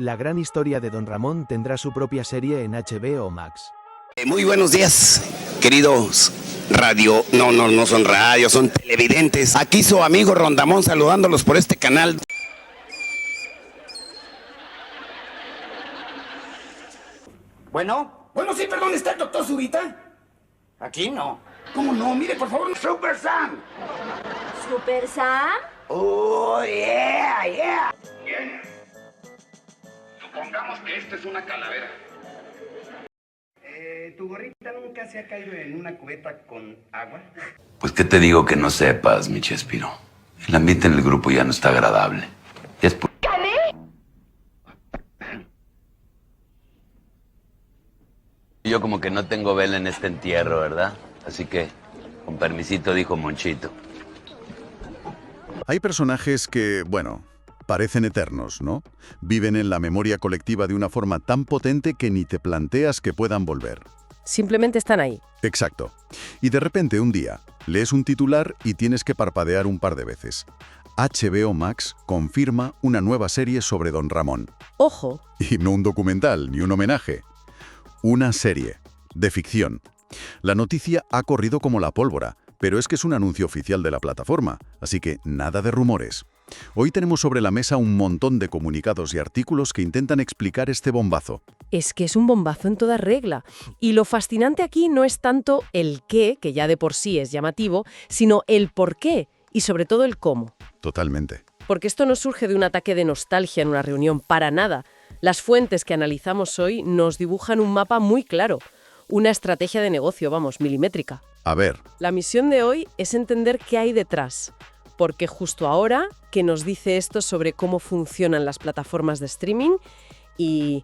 La gran historia de Don Ramón tendrá su propia serie en HBO Max. Muy buenos días, queridos radio... No son radio, son televidentes. Aquí su amigo Rondamón saludándolos por este canal. Bueno, sí, perdón, ¿está el doctor Zurita? Aquí no. ¿Cómo no? Mire, por favor, Super Sam. ¿Super Sam? Oh, yeah. Bien. Supongamos que esta es una calavera. ¿Tu gorrita nunca se ha caído en una cubeta con agua? Pues qué te digo que no sepas, mi Chespiro. El ambiente en el grupo ya no está agradable. Ya es Yo como que no tengo vela en este entierro, ¿verdad? Así que, con permisito, dijo Monchito. Hay personajes que, bueno, parecen eternos, ¿no? Viven en la memoria colectiva de una forma tan potente que ni te planteas que puedan volver. Simplemente están ahí. Exacto. Y de repente un día, lees un titular y tienes que parpadear un par de veces. HBO Max confirma una nueva serie sobre Don Ramón. ¡Ojo! Y no un documental ni un homenaje. Una serie, de ficción. La noticia ha corrido como la pólvora, pero es que es un anuncio oficial de la plataforma, así que nada de rumores. Hoy tenemos sobre la mesa un montón de comunicados y artículos que intentan explicar este bombazo. Es que es un bombazo en toda regla. Y lo fascinante aquí no es tanto el qué, que ya de por sí es llamativo, sino el por qué y sobre todo el cómo. Totalmente. Porque esto no surge de un ataque de nostalgia en una reunión, para nada. Las fuentes que analizamos hoy nos dibujan un mapa muy claro, una estrategia de negocio, milimétrica. A ver. La misión de hoy es entender qué hay detrás, porque justo ahora que nos dice esto sobre cómo funcionan las plataformas de streaming y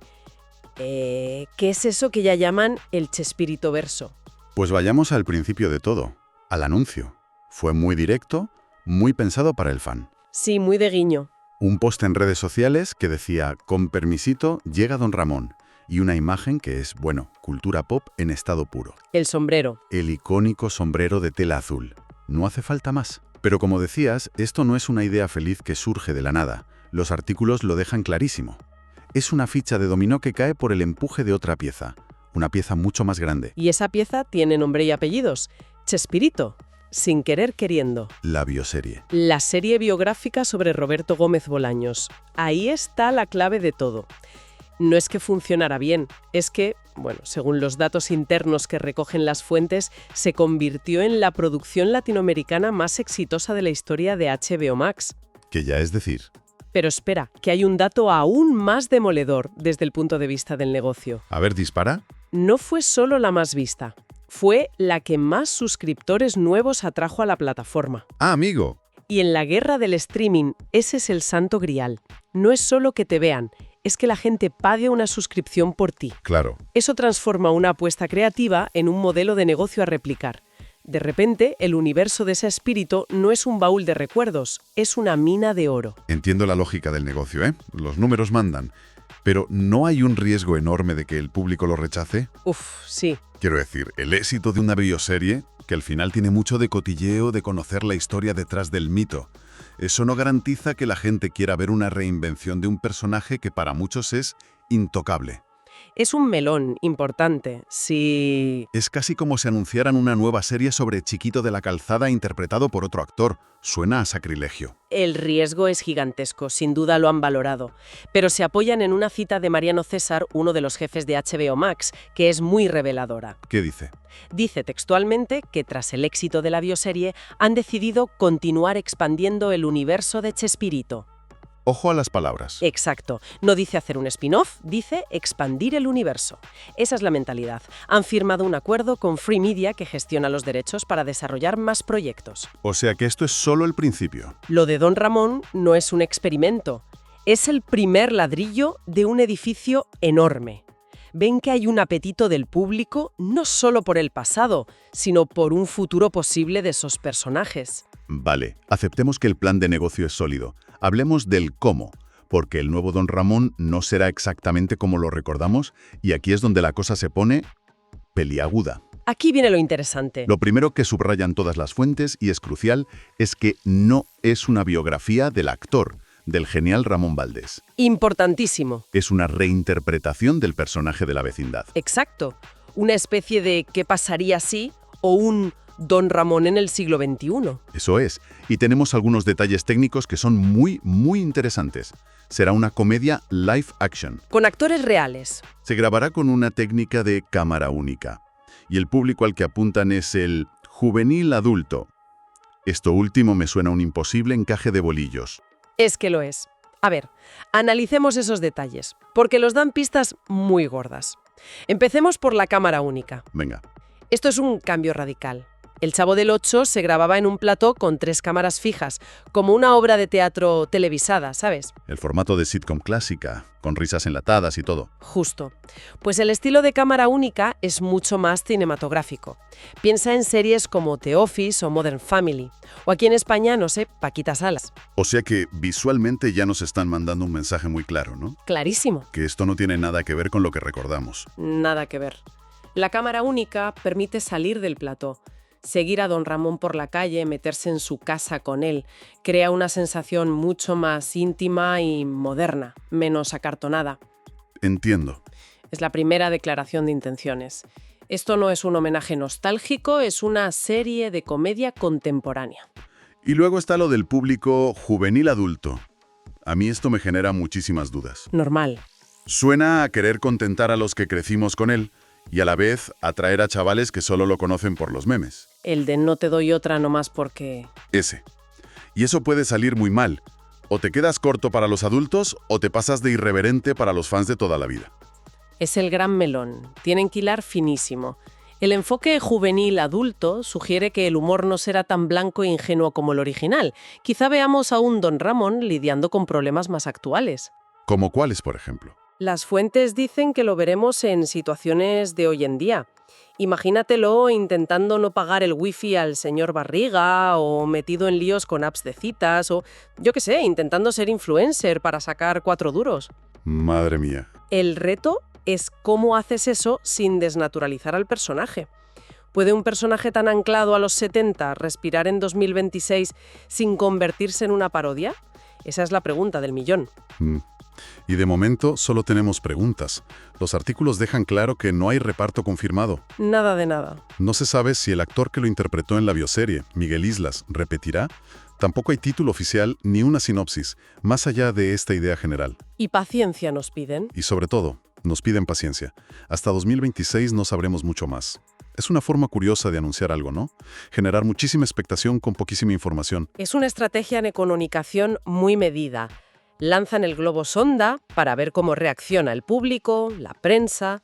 qué es eso que ya llaman el Chespiritoverso. Pues vayamos al principio de todo, al anuncio. Fue muy directo, muy pensado para el fan. Sí, muy de guiño. Un post en redes sociales que decía, con permisito, llega Don Ramón, y una imagen que es, cultura pop en estado puro. El sombrero. El icónico sombrero de tela azul. No hace falta más. Pero como decías, esto no es una idea feliz que surge de la nada. Los artículos lo dejan clarísimo. Es una ficha de dominó que cae por el empuje de otra pieza. Una pieza mucho más grande. Y esa pieza tiene nombre y apellidos. Chespirito. Sin querer queriendo. La bioserie. La serie biográfica sobre Roberto Gómez Bolaños. Ahí está la clave de todo. No es que funcionara bien, es que, según los datos internos que recogen las fuentes, se convirtió en la producción latinoamericana más exitosa de la historia de HBO Max. Que ya es decir. Pero espera, que hay un dato aún más demoledor desde el punto de vista del negocio. A ver, dispara. No fue solo la más vista. Fue la que más suscriptores nuevos atrajo a la plataforma. Ah, amigo. Y en la guerra del streaming, ese es el santo grial. No es solo que te vean, es que la gente pague una suscripción por ti. Claro. Eso transforma una apuesta creativa en un modelo de negocio a replicar. De repente, el universo de ese espíritu no es un baúl de recuerdos, es una mina de oro. Entiendo la lógica del negocio, ¿eh? Los números mandan. Pero ¿no hay un riesgo enorme de que el público lo rechace? Sí. Quiero decir, el éxito de una bioserie, que al final tiene mucho de cotilleo, de conocer la historia detrás del mito, eso no garantiza que la gente quiera ver una reinvención de un personaje que para muchos es intocable. Es un melón importante, sí. Es casi como si anunciaran una nueva serie sobre Chiquito de la Calzada interpretado por otro actor. Suena a sacrilegio. El riesgo es gigantesco, sin duda lo han valorado. Pero se apoyan en una cita de Mariano César, uno de los jefes de HBO Max, que es muy reveladora. ¿Qué dice? Dice textualmente que tras el éxito de la bioserie han decidido continuar expandiendo el universo de Chespirito. Ojo a las palabras. Exacto. No dice hacer un spin-off, dice expandir el universo. Esa es la mentalidad. Han firmado un acuerdo con Free Media que gestiona los derechos para desarrollar más proyectos. O sea que esto es solo el principio. Lo de Don Ramón no es un experimento. Es el primer ladrillo de un edificio enorme. Ven que hay un apetito del público no solo por el pasado, sino por un futuro posible de esos personajes. Vale, aceptemos que el plan de negocio es sólido. Hablemos del cómo, porque el nuevo Don Ramón no será exactamente como lo recordamos, y aquí es donde la cosa se pone peliaguda. Aquí viene lo interesante. Lo primero que subrayan todas las fuentes, y es crucial, es que no es una biografía del actor. del genial Ramón Valdés. Importantísimo. Es una reinterpretación del personaje de la vecindad. Exacto. Una especie de ¿qué pasaría si? O un Don Ramón en el siglo XXI. Eso es. Y tenemos algunos detalles técnicos que son muy, muy interesantes. Será una comedia live action. Con actores reales. Se grabará con una técnica de cámara única. Y el público al que apuntan es el juvenil adulto. Esto último me suena a un imposible encaje de bolillos. Es que lo es. A ver, analicemos esos detalles, porque los dan pistas muy gordas. Empecemos por la cámara única. Venga. Esto es un cambio radical. El Chavo del Ocho se grababa en un plató con 3 cámaras fijas, como una obra de teatro televisada, ¿sabes? El formato de sitcom clásica, con risas enlatadas y todo. Justo. Pues el estilo de cámara única es mucho más cinematográfico. Piensa en series como The Office o Modern Family, o aquí en España, no sé, Paquita Salas. O sea que visualmente ya nos están mandando un mensaje muy claro, ¿no? Clarísimo. Que esto no tiene nada que ver con lo que recordamos. Nada que ver. La cámara única permite salir del plató, seguir a Don Ramón por la calle, meterse en su casa con él. Crea una sensación mucho más íntima y moderna, menos acartonada. Entiendo. Es la primera declaración de intenciones. Esto no es un homenaje nostálgico, es una serie de comedia contemporánea. Y luego está lo del público juvenil adulto. A mí esto me genera muchísimas dudas. Normal. Suena a querer contentar a los que crecimos con él y a la vez atraer a chavales que solo lo conocen por los memes. El de no te doy otra nomás porque... Ese. Y eso puede salir muy mal. O te quedas corto para los adultos o te pasas de irreverente para los fans de toda la vida. Es el gran melón. Tienen que hilar finísimo. El enfoque juvenil adulto sugiere que el humor no será tan blanco e ingenuo como el original. Quizá veamos a un Don Ramón lidiando con problemas más actuales. ¿Como cuáles, por ejemplo? Las fuentes dicen que lo veremos en situaciones de hoy en día. Imagínatelo intentando no pagar el wifi al señor Barriga o metido en líos con apps de citas o, yo qué sé, intentando ser influencer para sacar 4 duros. Madre mía. El reto es cómo haces eso sin desnaturalizar al personaje. ¿Puede un personaje tan anclado a los 70 respirar en 2026 sin convertirse en una parodia? Esa es la pregunta del millón. Y de momento solo tenemos preguntas. Los artículos dejan claro que no hay reparto confirmado. Nada de nada. No se sabe si el actor que lo interpretó en la bioserie, Miguel Islas, repetirá. Tampoco hay título oficial ni una sinopsis, más allá de esta idea general. Y paciencia nos piden. Y sobre todo, nos piden paciencia. Hasta 2026 no sabremos mucho más. Es una forma curiosa de anunciar algo, ¿no? Generar muchísima expectación con poquísima información. Es una estrategia de comunicación muy medida. Lanzan el globo sonda para ver cómo reacciona el público, la prensa,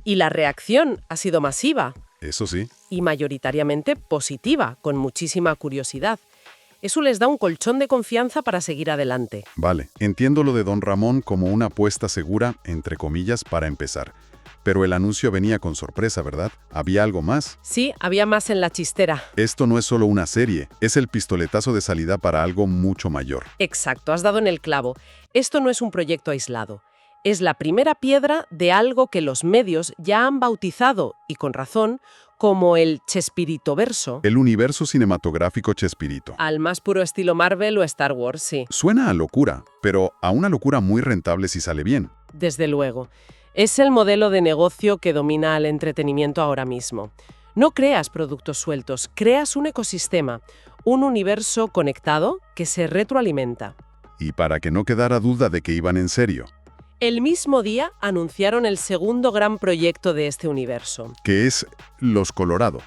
y la reacción ha sido masiva. Eso sí. Y mayoritariamente positiva, con muchísima curiosidad. Eso les da un colchón de confianza para seguir adelante. Vale, entiendo lo de Don Ramón como una apuesta segura, entre comillas, para empezar. Pero el anuncio venía con sorpresa, ¿verdad? ¿Había algo más? Sí, había más en la chistera. Esto no es solo una serie, es el pistoletazo de salida para algo mucho mayor. Exacto, has dado en el clavo. Esto no es un proyecto aislado. Es la primera piedra de algo que los medios ya han bautizado, y con razón, como el Chespiritoverso. El universo cinematográfico Chespirito. Al más puro estilo Marvel o Star Wars, sí. Suena a locura, pero a una locura muy rentable si sale bien. Desde luego. Es el modelo de negocio que domina el entretenimiento ahora mismo. No creas productos sueltos, creas un ecosistema, un universo conectado que se retroalimenta. Y para que no quedara duda de que iban en serio. El mismo día anunciaron el segundo gran proyecto de este universo. Que es Los Colorado.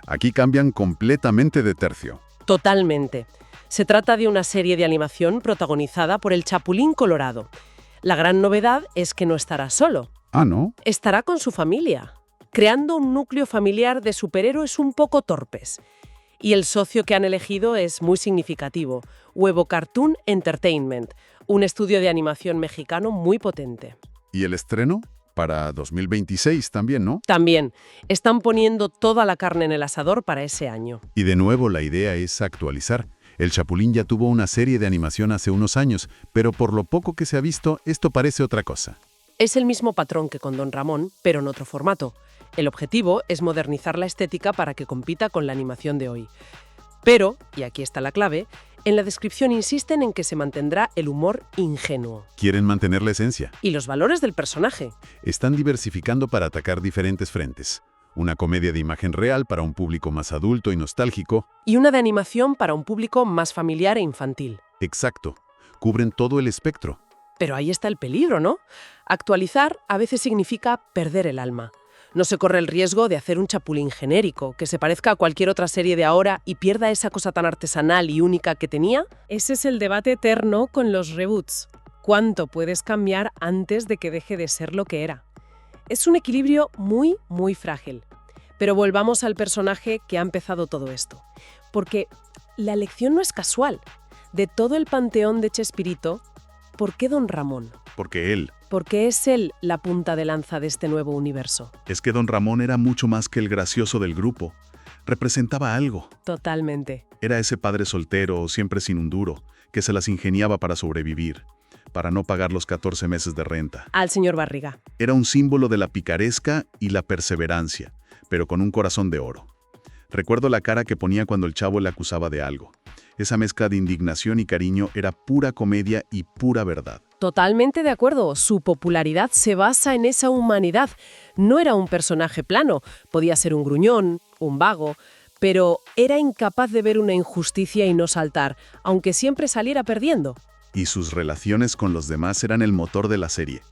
Aquí cambian completamente de tercio. Totalmente. Se trata de una serie de animación protagonizada por el Chapulín Colorado. La gran novedad es que no estará solo. Ah, ¿no? Estará con su familia, creando un núcleo familiar de superhéroes un poco torpes. Y el socio que han elegido es muy significativo, Huevo Cartoon Entertainment, un estudio de animación mexicano muy potente. ¿Y el estreno? Para 2026 también, ¿no? También, están poniendo toda la carne en el asador para ese año. Y de nuevo la idea es actualizar. El Chapulín ya tuvo una serie de animación hace unos años, pero por lo poco que se ha visto, esto parece otra cosa. Es el mismo patrón que con Don Ramón, pero en otro formato. El objetivo es modernizar la estética para que compita con la animación de hoy. Pero, y aquí está la clave, En la descripción insisten en que se mantendrá el humor ingenuo. Quieren mantener la esencia. Y los valores del personaje. Están diversificando para atacar diferentes frentes. Una comedia de imagen real para un público más adulto y nostálgico. Y una de animación para un público más familiar e infantil. Exacto. Cubren todo el espectro. Pero ahí está el peligro, ¿no? Actualizar a veces significa perder el alma. No se corre el riesgo de hacer un chapulín genérico, que se parezca a cualquier otra serie de ahora y pierda esa cosa tan artesanal y única que tenía. Ese es el debate eterno con los reboots. ¿Cuánto puedes cambiar antes de que deje de ser lo que era? Es un equilibrio muy, muy frágil. Pero volvamos al personaje que ha empezado todo esto. Porque la elección no es casual. De todo el panteón de Chespirito, ¿por qué Don Ramón? Porque él. Porque es él la punta de lanza de este nuevo universo. Es que Don Ramón era mucho más que el gracioso del grupo. Representaba algo. Totalmente. Era ese padre soltero, siempre sin un duro, que se las ingeniaba para sobrevivir, para no pagar los 14 meses de renta. Al señor Barriga. Era un símbolo de la picaresca y la perseverancia, pero con un corazón de oro. Recuerdo la cara que ponía cuando el chavo le acusaba de algo. Esa mezcla de indignación y cariño era pura comedia y pura verdad. Totalmente de acuerdo. Su popularidad se basa en esa humanidad. No era un personaje plano. Podía ser un gruñón, un vago, pero era incapaz de ver una injusticia y no saltar, aunque siempre saliera perdiendo. Y sus relaciones con los demás eran el motor de la serie.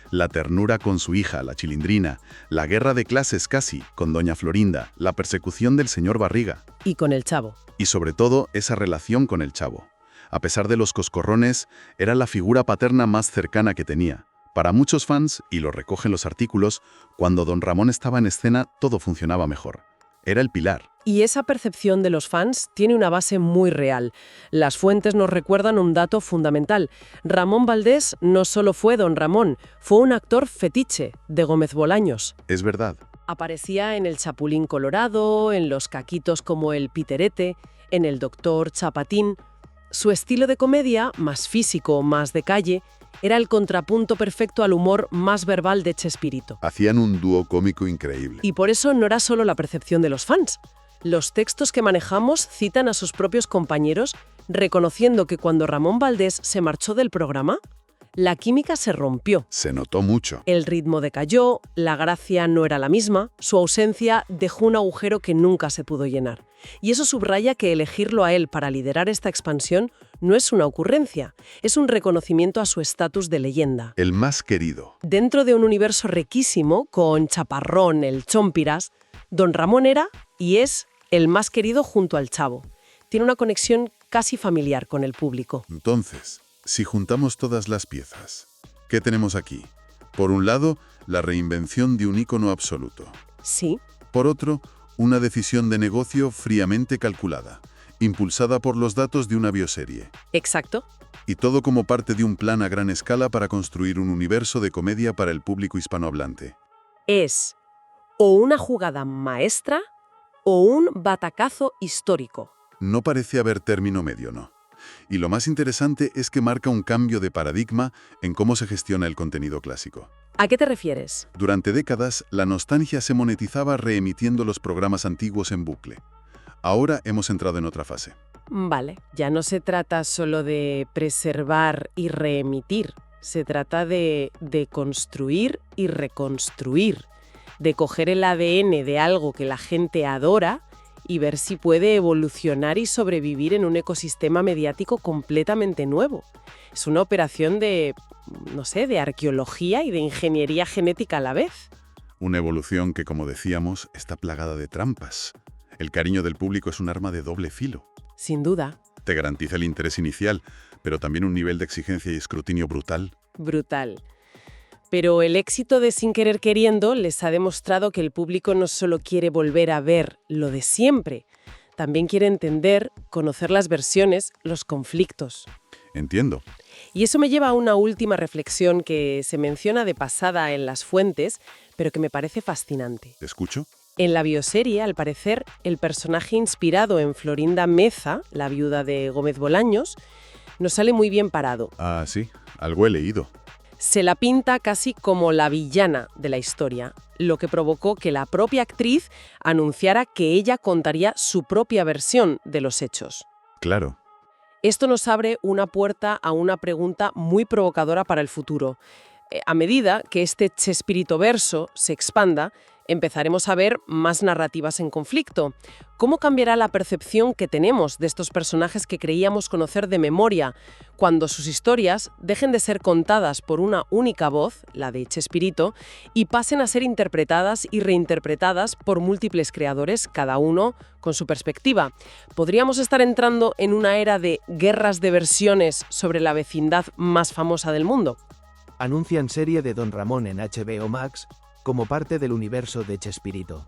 La ternura con su hija, la Chilindrina, la guerra de clases casi, con doña Florinda, la persecución del señor Barriga. Y con el chavo. Y sobre todo, esa relación con el chavo. A pesar de los coscorrones, era la figura paterna más cercana que tenía. Para muchos fans, y lo recogen los artículos, cuando Don Ramón estaba en escena, todo funcionaba mejor. Era el pilar. Y esa percepción de los fans tiene una base muy real. Las fuentes nos recuerdan un dato fundamental. Ramón Valdés no solo fue Don Ramón, fue un actor fetiche de Gómez Bolaños. Es verdad. Aparecía en El Chapulín Colorado, en Los Caquitos como El Piterete, en El Doctor Chapatín. Su estilo de comedia, más físico, más de calle, era el contrapunto perfecto al humor más verbal de Chespirito. Hacían un dúo cómico increíble. Y por eso no era solo la percepción de los fans. Los textos que manejamos citan a sus propios compañeros, reconociendo que cuando Ramón Valdés se marchó del programa, la química se rompió. Se notó mucho. El ritmo decayó, la gracia no era la misma, su ausencia dejó un agujero que nunca se pudo llenar. Y eso subraya que elegirlo a él para liderar esta expansión no es una ocurrencia, es un reconocimiento a su estatus de leyenda. El más querido. Dentro de un universo riquísimo, con Chaparrón, el Chompiras, Don Ramón era y es el más querido junto al Chavo. Tiene una conexión casi familiar con el público. Entonces, si juntamos todas las piezas, ¿qué tenemos aquí? Por un lado, la reinvención de un ícono absoluto. Sí. Por otro, una decisión de negocio fríamente calculada, impulsada por los datos de una bioserie. Exacto. Y todo como parte de un plan a gran escala para construir un universo de comedia para el público hispanohablante. Es o una jugada maestra o un batacazo histórico. No parece haber término medio, ¿no? Y lo más interesante es que marca un cambio de paradigma en cómo se gestiona el contenido clásico. ¿A qué te refieres? Durante décadas, la nostalgia se monetizaba reemitiendo los programas antiguos en bucle. Ahora hemos entrado en otra fase. Vale, ya no se trata solo de preservar y reemitir. Se trata de construir y reconstruir, de coger el ADN de algo que la gente adora y ver si puede evolucionar y sobrevivir en un ecosistema mediático completamente nuevo. Es una operación de, no sé, de arqueología y de ingeniería genética a la vez. Una evolución que, como decíamos, está plagada de trampas. El cariño del público es un arma de doble filo. Sin duda. Te garantiza el interés inicial, pero también un nivel de exigencia y escrutinio brutal. Brutal. Pero el éxito de Sin Querer Queriendo les ha demostrado que el público no solo quiere volver a ver lo de siempre, también quiere entender, conocer las versiones, los conflictos. Entiendo. Y eso me lleva a una última reflexión que se menciona de pasada en las fuentes, pero que me parece fascinante. ¿Te escucho? En la bioserie, al parecer, el personaje inspirado en Florinda Meza, la viuda de Gómez Bolaños, no sale muy bien parado. Ah, sí. Algo he leído. Se la pinta casi como la villana de la historia, lo que provocó que la propia actriz anunciara que ella contaría su propia versión de los hechos. Claro. Esto nos abre una puerta a una pregunta muy provocadora para el futuro. A medida que este Chespiritoverso se expanda, empezaremos a ver más narrativas en conflicto. ¿Cómo cambiará la percepción que tenemos de estos personajes que creíamos conocer de memoria cuando sus historias dejen de ser contadas por una única voz, la de Chespirito, y pasen a ser interpretadas y reinterpretadas por múltiples creadores, cada uno con su perspectiva? ¿Podríamos estar entrando en una era de guerras de versiones sobre la vecindad más famosa del mundo? Anuncian serie de Don Ramón en HBO Max como parte del universo de Chespirito.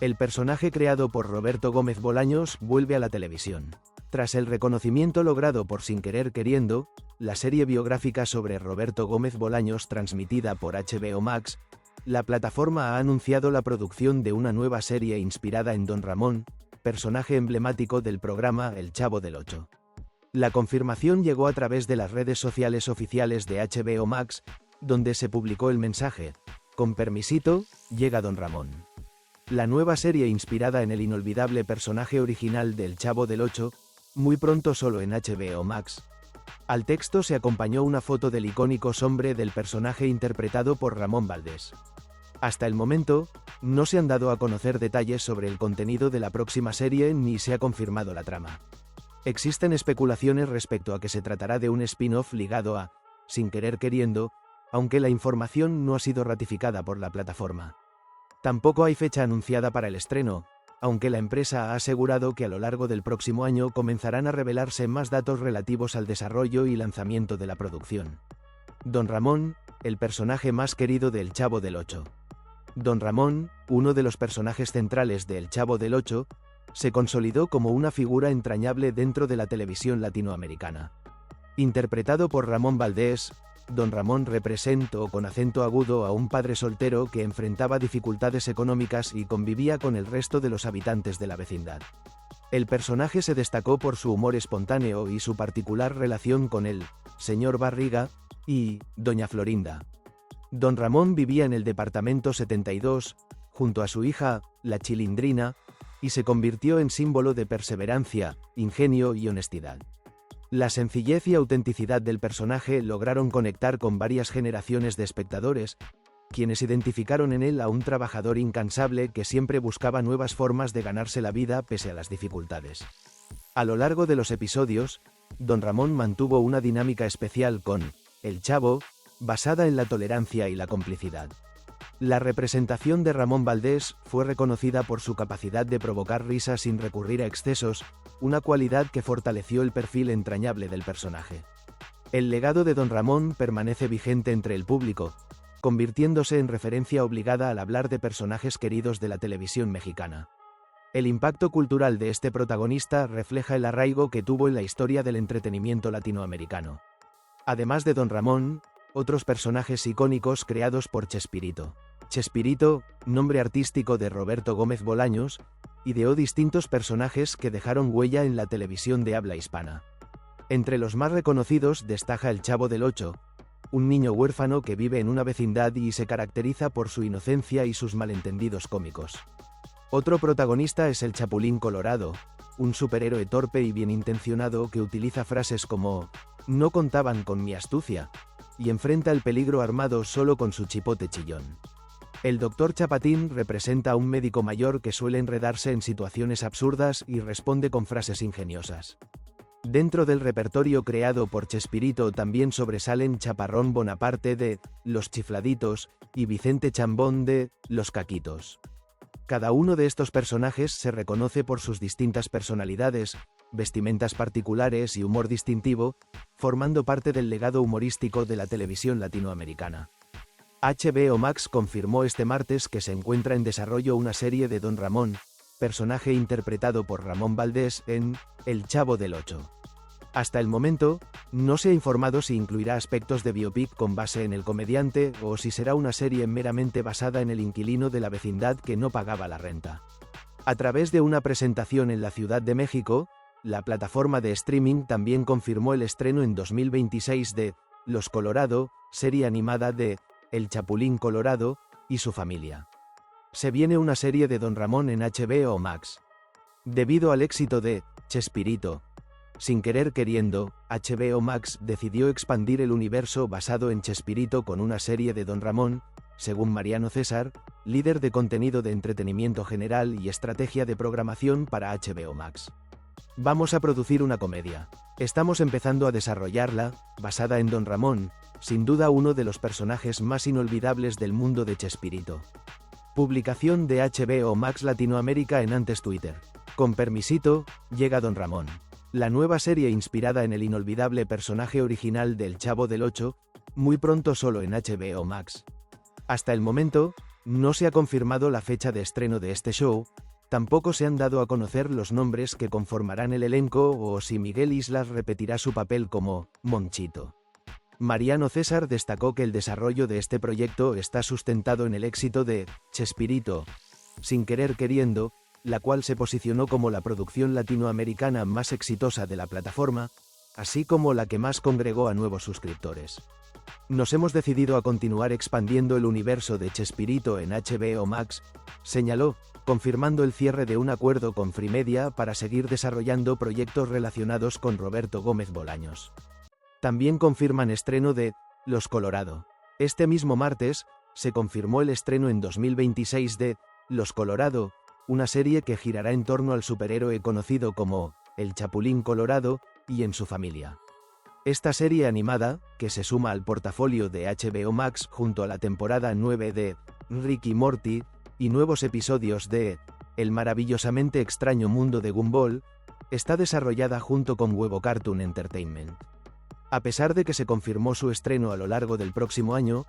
El personaje creado por Roberto Gómez Bolaños vuelve a la televisión. Tras el reconocimiento logrado por Sin Querer Queriendo, la serie biográfica sobre Roberto Gómez Bolaños transmitida por HBO Max, la plataforma ha anunciado la producción de una nueva serie inspirada en Don Ramón, personaje emblemático del programa El Chavo del Ocho. La confirmación llegó a través de las redes sociales oficiales de HBO Max, donde se publicó el mensaje: "Con permisito, llega Don Ramón". La nueva serie inspirada en el inolvidable personaje original del Chavo del Ocho, muy pronto solo en HBO Max. Al texto se acompañó una foto del icónico sombre del personaje interpretado por Ramón Valdés. Hasta el momento, no se han dado a conocer detalles sobre el contenido de la próxima serie ni se ha confirmado la trama. Existen especulaciones respecto a que se tratará de un spin-off ligado a Sin Querer Queriendo, aunque la información no ha sido ratificada por la plataforma. Tampoco hay fecha anunciada para el estreno, aunque la empresa ha asegurado que a lo largo del próximo año comenzarán a revelarse más datos relativos al desarrollo y lanzamiento de la producción. Don Ramón, el personaje más querido del Chavo del Ocho. Don Ramón, uno de los personajes centrales del Chavo del Ocho, se consolidó como una figura entrañable dentro de la televisión latinoamericana. Interpretado por Ramón Valdés, Don Ramón representó con acento agudo a un padre soltero que enfrentaba dificultades económicas y convivía con el resto de los habitantes de la vecindad. El personaje se destacó por su humor espontáneo y su particular relación con el señor Barriga y doña Florinda. Don Ramón vivía en el departamento 72, junto a su hija, la Chilindrina, y se convirtió en símbolo de perseverancia, ingenio y honestidad. La sencillez y autenticidad del personaje lograron conectar con varias generaciones de espectadores, quienes identificaron en él a un trabajador incansable que siempre buscaba nuevas formas de ganarse la vida pese a las dificultades. A lo largo de los episodios, Don Ramón mantuvo una dinámica especial con El Chavo, basada en la tolerancia y la complicidad. La representación de Ramón Valdés fue reconocida por su capacidad de provocar risas sin recurrir a excesos, una cualidad que fortaleció el perfil entrañable del personaje. El legado de Don Ramón permanece vigente entre el público, convirtiéndose en referencia obligada al hablar de personajes queridos de la televisión mexicana. El impacto cultural de este protagonista refleja el arraigo que tuvo en la historia del entretenimiento latinoamericano. Además de Don Ramón, otros personajes icónicos creados por Chespirito. Chespirito, nombre artístico de Roberto Gómez Bolaños, ideó distintos personajes que dejaron huella en la televisión de habla hispana. Entre los más reconocidos destaca el Chavo del Ocho, un niño huérfano que vive en una vecindad y se caracteriza por su inocencia y sus malentendidos cómicos. Otro protagonista es el Chapulín Colorado, un superhéroe torpe y bien intencionado que utiliza frases como "no contaban con mi astucia" y enfrenta el peligro armado solo con su chipote chillón. El Dr. Chapatín representa a un médico mayor que suele enredarse en situaciones absurdas y responde con frases ingeniosas. Dentro del repertorio creado por Chespirito también sobresalen Chaparrón Bonaparte de Los Chifladitos y Vicente Chambón de Los Caquitos. Cada uno de estos personajes se reconoce por sus distintas personalidades, vestimentas particulares y humor distintivo, formando parte del legado humorístico de la televisión latinoamericana. HBO Max confirmó este martes que se encuentra en desarrollo una serie de Don Ramón, personaje interpretado por Ramón Valdés en El Chavo del Ocho. Hasta el momento, no se ha informado si incluirá aspectos de biopic con base en el comediante o si será una serie meramente basada en el inquilino de la vecindad que no pagaba la renta. A través de una presentación en la Ciudad de México, la plataforma de streaming también confirmó el estreno en 2026 de Los Colorado, serie animada de El Chapulín Colorado y su familia. Se viene una serie de Don Ramón en HBO Max. Debido al éxito de Chespirito, Sin querer queriendo, HBO Max decidió expandir el universo basado en Chespirito con una serie de Don Ramón, según Mariano César, líder de contenido de entretenimiento general y estrategia de programación para HBO Max. Vamos a producir una comedia. Estamos empezando a desarrollarla, basada en Don Ramón, sin duda uno de los personajes más inolvidables del mundo de Chespirito. Publicación de HBO Max Latinoamérica en antes Twitter. Con permisito, llega Don Ramón. La nueva serie inspirada en el inolvidable personaje original del Chavo del Ocho, muy pronto solo en HBO Max. Hasta el momento, no se ha confirmado la fecha de estreno de este show, tampoco se han dado a conocer los nombres que conformarán el elenco o si Miguel Islas repetirá su papel como Monchito. Mariano César destacó que el desarrollo de este proyecto está sustentado en el éxito de Chespirito, Sin querer queriendo, la cual se posicionó como la producción latinoamericana más exitosa de la plataforma, así como la que más congregó a nuevos suscriptores. Nos hemos decidido a continuar expandiendo el universo de Chespirito en HBO Max, señaló, confirmando el cierre de un acuerdo con Freemedia para seguir desarrollando proyectos relacionados con Roberto Gómez Bolaños. También confirman estreno de Los Colorado. Este mismo martes, se confirmó el estreno en 2026 de Los Colorado, una serie que girará en torno al superhéroe conocido como El Chapulín Colorado y en su familia. Esta serie animada, que se suma al portafolio de HBO Max junto a la temporada 9 de Rick y Morty y nuevos episodios de El maravillosamente extraño mundo de Gumball, está desarrollada junto con Huevo Cartoon Entertainment. A pesar de que se confirmó su estreno a lo largo del próximo año,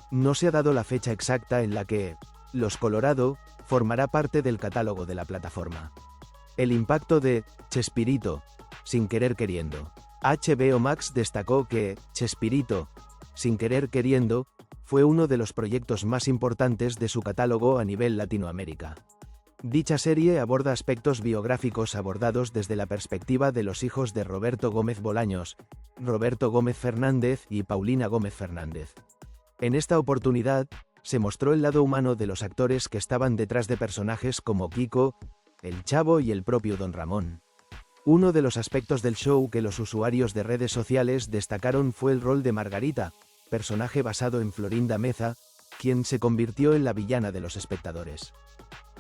no se ha dado la fecha exacta en la que Los Colorado formará parte del catálogo de la plataforma. El impacto de Chespirito, Sin querer queriendo. HBO Max destacó que Chespirito, Sin querer queriendo, fue uno de los proyectos más importantes de su catálogo a nivel Latinoamérica. Dicha serie aborda aspectos biográficos abordados desde la perspectiva de los hijos de Roberto Gómez Bolaños, Roberto Gómez Fernández y Paulina Gómez Fernández. En esta oportunidad, se mostró el lado humano de los actores que estaban detrás de personajes como Kiko, el Chavo y el propio Don Ramón. Uno de los aspectos del show que los usuarios de redes sociales destacaron fue el rol de Margarita, personaje basado en Florinda Meza, quien se convirtió en la villana de los espectadores.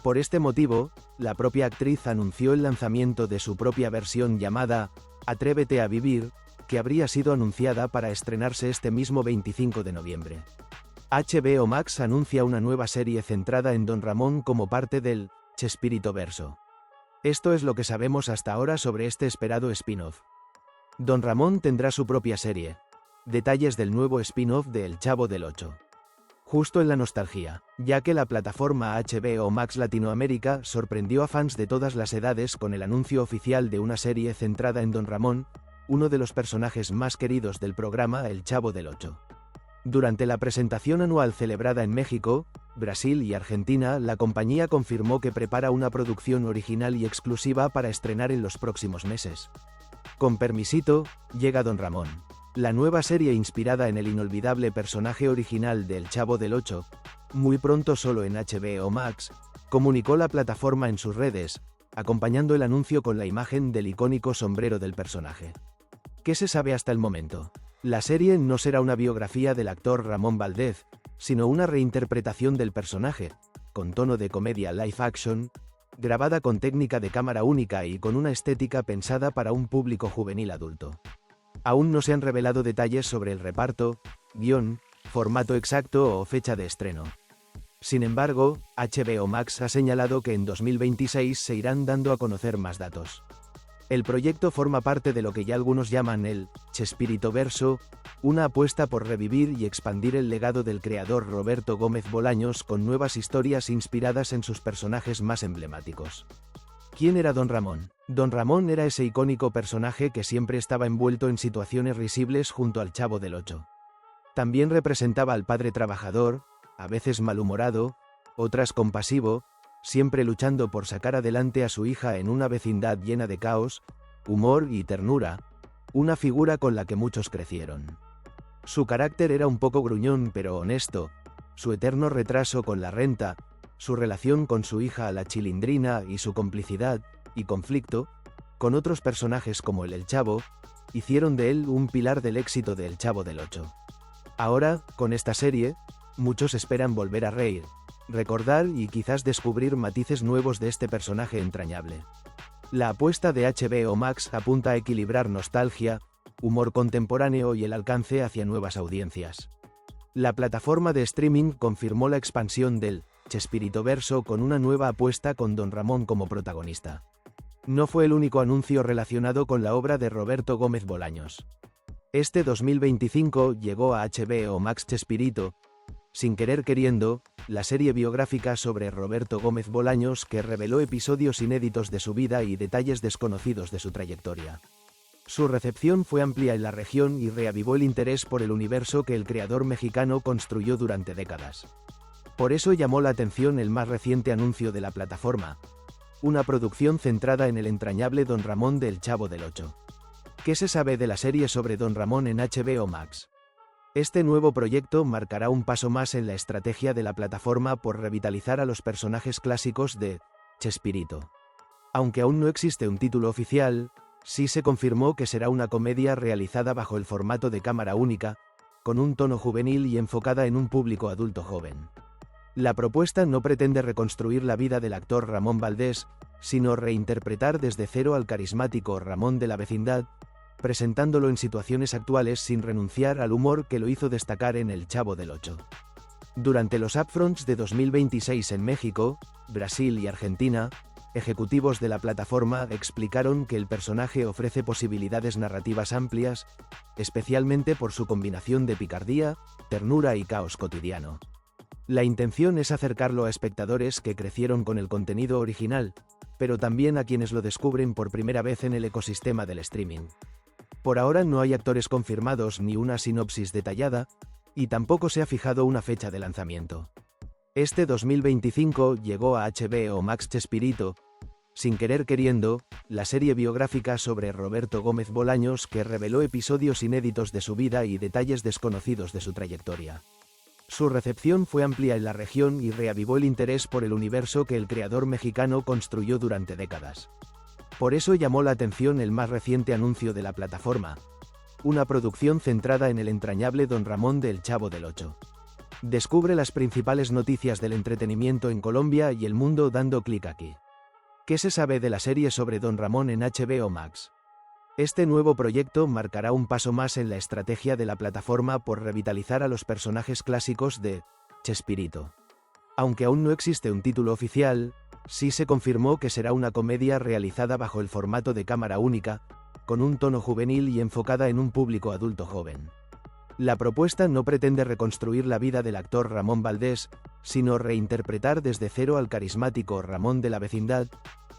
Por este motivo, la propia actriz anunció el lanzamiento de su propia versión llamada Atrévete a vivir, que habría sido anunciada para estrenarse este mismo 25 de noviembre. HBO Max anuncia una nueva serie centrada en Don Ramón como parte del Chespirito Verso. Esto es lo que sabemos hasta ahora sobre este esperado spin-off. Don Ramón tendrá su propia serie. Detalles del nuevo spin-off de El Chavo del Ocho. Justo en la nostalgia, ya que la plataforma HBO Max Latinoamérica sorprendió a fans de todas las edades con el anuncio oficial de una serie centrada en Don Ramón, uno de los personajes más queridos del programa El Chavo del Ocho. Durante la presentación anual celebrada en México, Brasil y Argentina, la compañía confirmó que prepara una producción original y exclusiva para estrenar en los próximos meses. Con permisito, llega Don Ramón. La nueva serie inspirada en el inolvidable personaje original del Chavo del Ocho, muy pronto solo en HBO Max, comunicó la plataforma en sus redes, acompañando el anuncio con la imagen del icónico sombrero del personaje. ¿Qué se sabe hasta el momento? La serie no será una biografía del actor Ramón Valdez, sino una reinterpretación del personaje, con tono de comedia live action, grabada con técnica de cámara única y con una estética pensada para un público juvenil adulto. Aún no se han revelado detalles sobre el reparto, guión, formato exacto o fecha de estreno. Sin embargo, HBO Max ha señalado que en 2026 se irán dando a conocer más datos. El proyecto forma parte de lo que ya algunos llaman el Chespirito Verso, una apuesta por revivir y expandir el legado del creador Roberto Gómez Bolaños con nuevas historias inspiradas en sus personajes más emblemáticos. ¿Quién era Don Ramón? Don Ramón era ese icónico personaje que siempre estaba envuelto en situaciones risibles junto al Chavo del Ocho. También representaba al padre trabajador, a veces malhumorado, otras compasivo, siempre luchando por sacar adelante a su hija en una vecindad llena de caos, humor y ternura, una figura con la que muchos crecieron. Su carácter era un poco gruñón pero honesto, su eterno retraso con la renta, su relación con su hija la Chilindrina y su complicidad y conflicto, con otros personajes como El Chavo, hicieron de él un pilar del éxito de El Chavo del Ocho. Ahora, con esta serie, muchos esperan volver a reír, recordar y quizás descubrir matices nuevos de este personaje entrañable. La apuesta de HBO Max apunta a equilibrar nostalgia, humor contemporáneo y el alcance hacia nuevas audiencias. La plataforma de streaming confirmó la expansión del Chespiritoverso con una nueva apuesta con Don Ramón como protagonista. No fue el único anuncio relacionado con la obra de Roberto Gómez Bolaños. Este 2025 llegó a HBO Max Chespirito, Sin querer queriendo, la serie biográfica sobre Roberto Gómez Bolaños que reveló episodios inéditos de su vida y detalles desconocidos de su trayectoria. Su recepción fue amplia en la región y reavivó el interés por el universo que el creador mexicano construyó durante décadas. Por eso llamó la atención el más reciente anuncio de la plataforma, una producción centrada en el entrañable Don Ramón del Chavo del Ocho. ¿Qué se sabe de la serie sobre Don Ramón en HBO Max? Este nuevo proyecto marcará un paso más en la estrategia de la plataforma por revitalizar a los personajes clásicos de Chespirito. Aunque aún no existe un título oficial, sí se confirmó que será una comedia realizada bajo el formato de cámara única, con un tono juvenil y enfocada en un público adulto joven. La propuesta no pretende reconstruir la vida del actor Ramón Valdés, sino reinterpretar desde cero al carismático Ramón de la vecindad, presentándolo en situaciones actuales sin renunciar al humor que lo hizo destacar en El Chavo del Ocho. Durante los Upfronts de 2026 en México, Brasil y Argentina, ejecutivos de la plataforma explicaron que el personaje ofrece posibilidades narrativas amplias, especialmente por su combinación de picardía, ternura y caos cotidiano. La intención es acercarlo a espectadores que crecieron con el contenido original, pero también a quienes lo descubren por primera vez en el ecosistema del streaming. Por ahora no hay actores confirmados ni una sinopsis detallada, y tampoco se ha fijado una fecha de lanzamiento. Este 2025 llegó a HBO Max Chespirito, Sin querer queriendo, la serie biográfica sobre Roberto Gómez Bolaños que reveló episodios inéditos de su vida y detalles desconocidos de su trayectoria. Su recepción fue amplia en la región y reavivó el interés por el universo que el creador mexicano construyó durante décadas. Por eso llamó la atención el más reciente anuncio de la plataforma, una producción centrada en el entrañable Don Ramón del Chavo del Ocho. Descubre las principales noticias del entretenimiento en Colombia y el mundo dando clic aquí. ¿Qué se sabe de la serie sobre Don Ramón en HBO Max? Este nuevo proyecto marcará un paso más en la estrategia de la plataforma por revitalizar a los personajes clásicos de Chespirito. Aunque aún no existe un título oficial, sí se confirmó que será una comedia realizada bajo el formato de cámara única, con un tono juvenil y enfocada en un público adulto joven. La propuesta no pretende reconstruir la vida del actor Ramón Valdés, sino reinterpretar desde cero al carismático Ramón de la vecindad,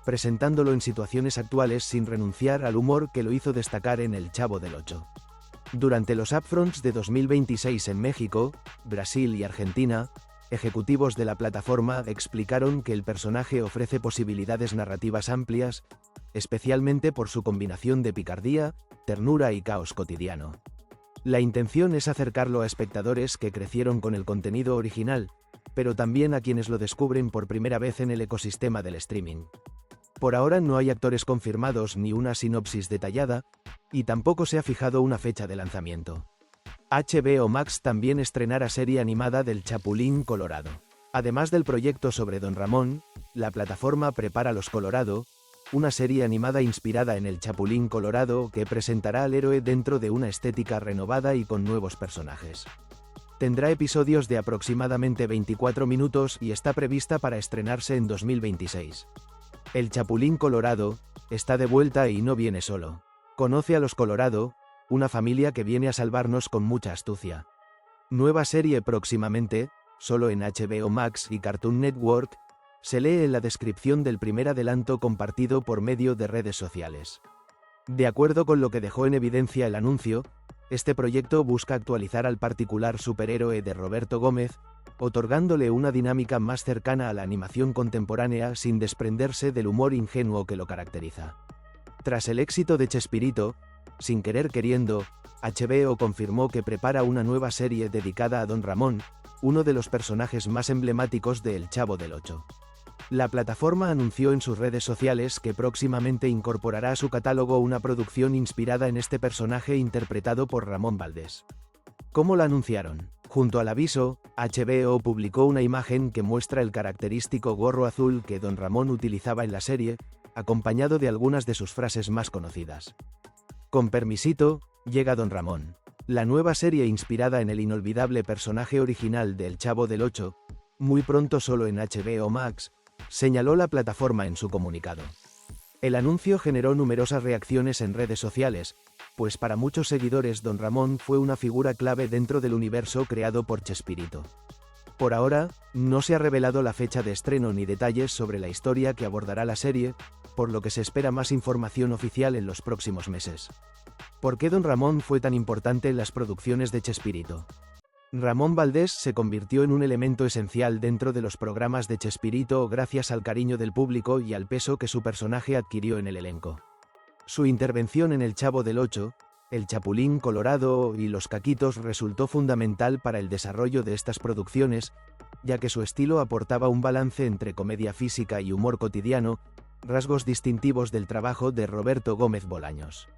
presentándolo en situaciones actuales sin renunciar al humor que lo hizo destacar en El Chavo del Ocho. Durante los Upfronts de 2026 en México, Brasil y Argentina, ejecutivos de la plataforma explicaron que el personaje ofrece posibilidades narrativas amplias, especialmente por su combinación de picardía, ternura y caos cotidiano. La intención es acercarlo a espectadores que crecieron con el contenido original, pero también a quienes lo descubren por primera vez en el ecosistema del streaming. Por ahora no hay actores confirmados ni una sinopsis detallada, y tampoco se ha fijado una fecha de lanzamiento. HBO Max también estrenará serie animada del Chapulín Colorado. Además del proyecto sobre Don Ramón, la plataforma prepara Los Colorado, una serie animada inspirada en el Chapulín Colorado que presentará al héroe dentro de una estética renovada y con nuevos personajes. Tendrá episodios de aproximadamente 24 minutos y está prevista para estrenarse en 2026. El Chapulín Colorado está de vuelta y no viene solo. Conoce a los Colorado, una familia que viene a salvarnos con mucha astucia. Nueva serie próximamente, solo en HBO Max y Cartoon Network, se lee en la descripción del primer adelanto compartido por medio de redes sociales. De acuerdo con lo que dejó en evidencia el anuncio, este proyecto busca actualizar al particular superhéroe de Roberto Gómez, otorgándole una dinámica más cercana a la animación contemporánea sin desprenderse del humor ingenuo que lo caracteriza. Tras el éxito de Chespirito, Sin querer queriendo, HBO confirmó que prepara una nueva serie dedicada a Don Ramón, uno de los personajes más emblemáticos de El Chavo del Ocho. La plataforma anunció en sus redes sociales que próximamente incorporará a su catálogo una producción inspirada en este personaje interpretado por Ramón Valdés. ¿Cómo la anunciaron? Junto al aviso, HBO publicó una imagen que muestra el característico gorro azul que Don Ramón utilizaba en la serie, acompañado de algunas de sus frases más conocidas. Con permisito, llega Don Ramón. La nueva serie inspirada en el inolvidable personaje original del Chavo del Ocho, muy pronto solo en HBO Max, señaló la plataforma en su comunicado. El anuncio generó numerosas reacciones en redes sociales, pues para muchos seguidores Don Ramón fue una figura clave dentro del universo creado por Chespirito. Por ahora, no se ha revelado la fecha de estreno ni detalles sobre la historia que abordará la serie, por lo que se espera más información oficial en los próximos meses. ¿Por qué Don Ramón fue tan importante en las producciones de Chespirito? Ramón Valdés se convirtió en un elemento esencial dentro de los programas de Chespirito gracias al cariño del público y al peso que su personaje adquirió en el elenco. Su intervención en El Chavo del Ocho, El Chapulín Colorado y Los Caquitos resultó fundamental para el desarrollo de estas producciones, ya que su estilo aportaba un balance entre comedia física y humor cotidiano, rasgos distintivos del trabajo de Roberto Gómez Bolaños.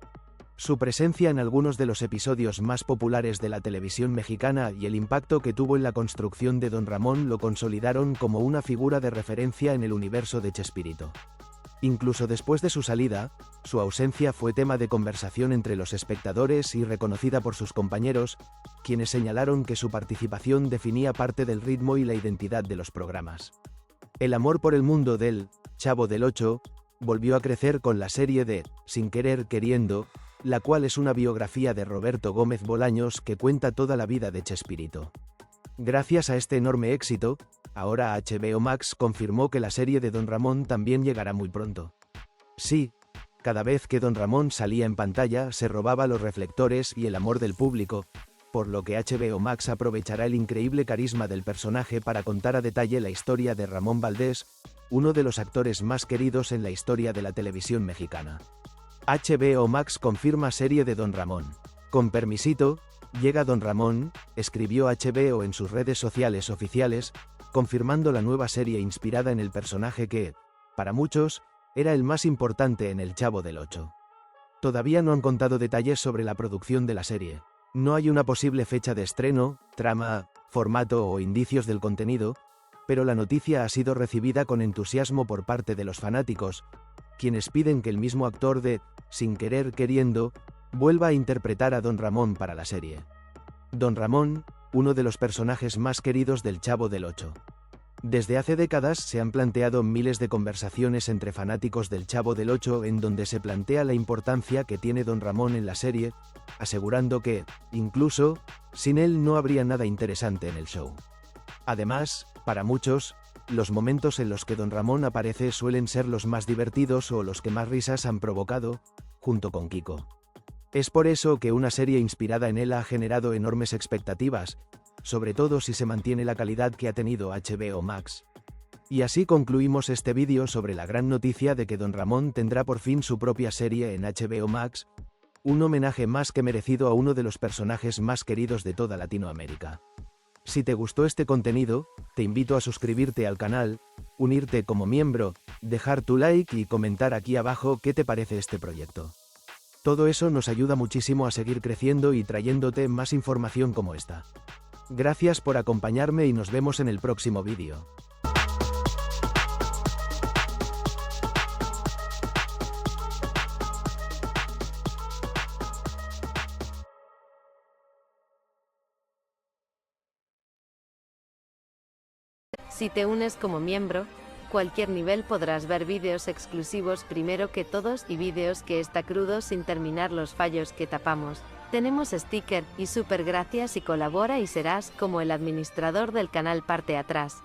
Su presencia en algunos de los episodios más populares de la televisión mexicana y el impacto que tuvo en la construcción de Don Ramón lo consolidaron como una figura de referencia en el universo de Chespirito. Incluso después de su salida, su ausencia fue tema de conversación entre los espectadores y reconocida por sus compañeros, quienes señalaron que su participación definía parte del ritmo y la identidad de los programas. El amor por el mundo del Chavo del Ocho volvió a crecer con la serie de Sin Querer Queriendo, la cual es una biografía de Roberto Gómez Bolaños que cuenta toda la vida de Chespirito. Gracias a este enorme éxito, ahora HBO Max confirmó que la serie de Don Ramón también llegará muy pronto. Sí, cada vez que Don Ramón salía en pantalla se robaba los reflectores y el amor del público, por lo que HBO Max aprovechará el increíble carisma del personaje para contar a detalle la historia de Ramón Valdés, uno de los actores más queridos en la historia de la televisión mexicana. HBO Max confirma serie de Don Ramón. Con permisito, llega Don Ramón, escribió HBO en sus redes sociales oficiales, confirmando la nueva serie inspirada en el personaje que, para muchos, era el más importante en El Chavo del Ocho. Todavía no han contado detalles sobre la producción de la serie. No hay una posible fecha de estreno, trama, formato o indicios del contenido, pero la noticia ha sido recibida con entusiasmo por parte de los fanáticos, quienes piden que el mismo actor de Sin Querer Queriendo vuelva a interpretar a Don Ramón para la serie. Don Ramón, uno de los personajes más queridos del Chavo del Ocho. Desde hace décadas se han planteado miles de conversaciones entre fanáticos del Chavo del Ocho en donde se plantea la importancia que tiene Don Ramón en la serie, asegurando que, incluso, sin él no habría nada interesante en el show. Además, para muchos, los momentos en los que Don Ramón aparece suelen ser los más divertidos o los que más risas han provocado, junto con Kiko. Es por eso que una serie inspirada en él ha generado enormes expectativas, sobre todo si se mantiene la calidad que ha tenido HBO Max. Y así concluimos este vídeo sobre la gran noticia de que Don Ramón tendrá por fin su propia serie en HBO Max, un homenaje más que merecido a uno de los personajes más queridos de toda Latinoamérica. Si te gustó este contenido, te invito a suscribirte al canal, unirte como miembro, dejar tu like y comentar aquí abajo qué te parece este proyecto. Todo eso nos ayuda muchísimo a seguir creciendo y trayéndote más información como esta. Gracias por acompañarme y nos vemos en el próximo vídeo. Si te unes como miembro, cualquier nivel podrás ver vídeos exclusivos primero que todos y vídeos que está crudo sin terminar los fallos que tapamos. Tenemos sticker y super gracias y colabora y serás como el administrador del canal parte atrás.